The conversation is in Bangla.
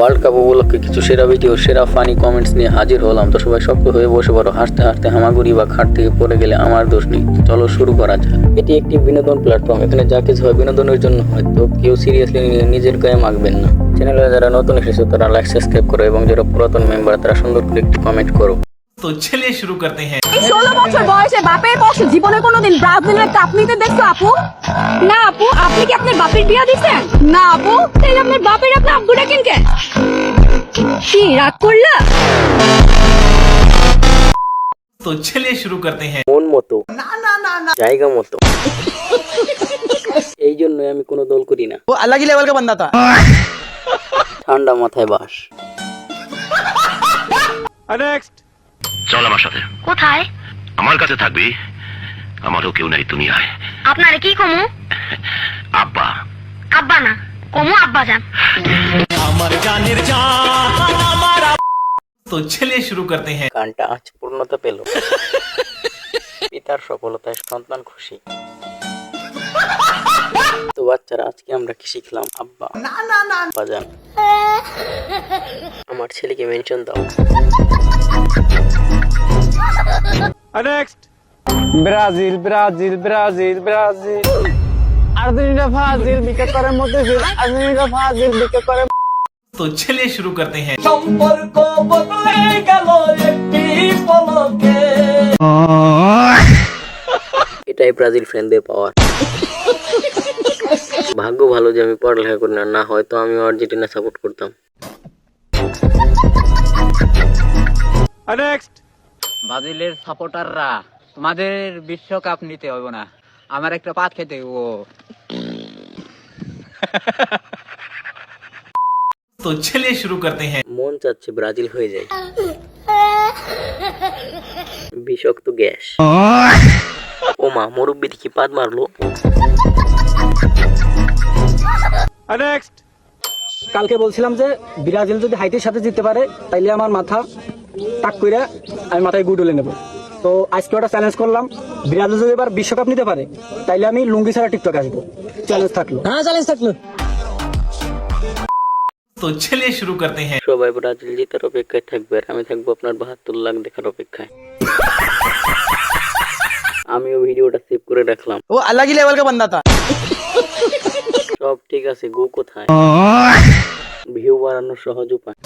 ওয়ার্ল্ড কাপ উপলক্ষে কিছু সেরা ভিডিও সেরা ফানি কমেন্টস নিয়ে হাজির হলাম। তো সবাই শক্ত হয়ে বসে পড়ো, হাসতে হাসতে হামাগুড়ি বা খাট থেকে পড়ে গেলে আমার দোষ নেই। চলো শুরু করা যাক। এটি একটি বিনোদন প্ল্যাটফর্ম, এখানে যা কিছু হয় বিনোদনের জন্য হয়, তো কেউ সিরিয়াসলি নিয়ে নিজের গায়ে মাখবেন না। চ্যানেলে যারা নতুন এসেছে তারা লাইক সাবস্ক্রাইব করো এবং যারা পুরাতন মেম্বার তারা সুন্দর করে একটি কমেন্ট করো। তো চলিए শুরু করতে हैं। এই 16 বছর বয়সে বাপের বয়সে জীবনে কোনোদিন ব্রাজিলের কাপ নিতে দেখছো আপু? না আপু, আপনি কি আপনার বাপের বিয়া দিছেন? না আপু, তাহলে আপনার বাপের আপনি আব্বু ডাকেন কেন? কি রাগ করলা? তো চলিए শুরু করতে हैं। মন মতো না জায়গা মতো, এই জন্যই আমি কোনো দল করি না। वो अलग ही लेवल का बंदा था। ঠান্ডা মাথায় বাস। नेक्स्ट চল আমার সাথে। কোথায়? আমার কাছে থাকবি, আমারও কেউ নাই দুনিয়ায়। আপনারে কি কমু? আব্বা। আব্বা না, কমু আব্বা যান। আমার জানের জান আমার। তো চলিए শুরু করতে हैं। গানটা আজ পূর্ণতা পেল। পিতার সফলতায় সন্তান খুশি। তো বাচ্চারা, আজকে আমরা কি শিখলাম? আব্বা আব্বা জান। আমার ছেলেকে মেনশন দাও। Next Brazil Brazil Brazil Brazil Argentina ফাজিল বিকে করে মধ্যে ফির আর্জেন্টিনা ফাজিল বিকে করে। তো চলিए শুরু করতে हैं। সম্পর্ক বদলে গেল একটি পলকে। এটাই ব্রাজিল ফ্যানদের পাওয়ার। ভাগ্য ভালো যে আমি পড়ালেখা করি না, না হয়তো আমি আর্জেন্টিনা সাপোর্ট করতাম। नेक्स्ट ব্রাজিলের সাপোর্টাররা, তোমাদের বিশ্বকাপ নিতে হবে না, আমার একটা পাত খেতে ও। তো চলিए শুরু করতে हैं। মন চাচ্ছে ব্রাজিল হয়ে যায়। বিষাক্ত গ্যাস। ও মা, মুরব্বি দেখি পাদ মারলো। नेक्स्ट কালকে বলছিলাম যে ব্রাজিল যদি হাইতির সাথে জিততে পারে তাইলে আমার মাথা টাক কইরা আমি মাথায় গুড উলে নেব। তো আজকে ওটা চ্যালেঞ্জ করলাম, ব্রাজিল যদি এবার বিশ্বকাপ নিতে পারে তাইলে আমি লুঙ্গি ছাড়া টিকটক আসবো। চ্যালেঞ্জ থাকলো। হ্যাঁ চ্যালেঞ্জ থাকলো। তো চলিए শুরু করতে हैं। সবাই ব্রাজিল জেতার অপেক্ষায় থাকবে আর আমি থাকবো আপনার 72 লাখ দেখার অপেক্ষায়। আমিও ভিডিওটা সেভ করে রাখলাম। वो अलग ही लेवल का बंदा था। সব ঠিক আছে, গো কোথায়? ভিউ বাড়ানোর সহজ উপায়।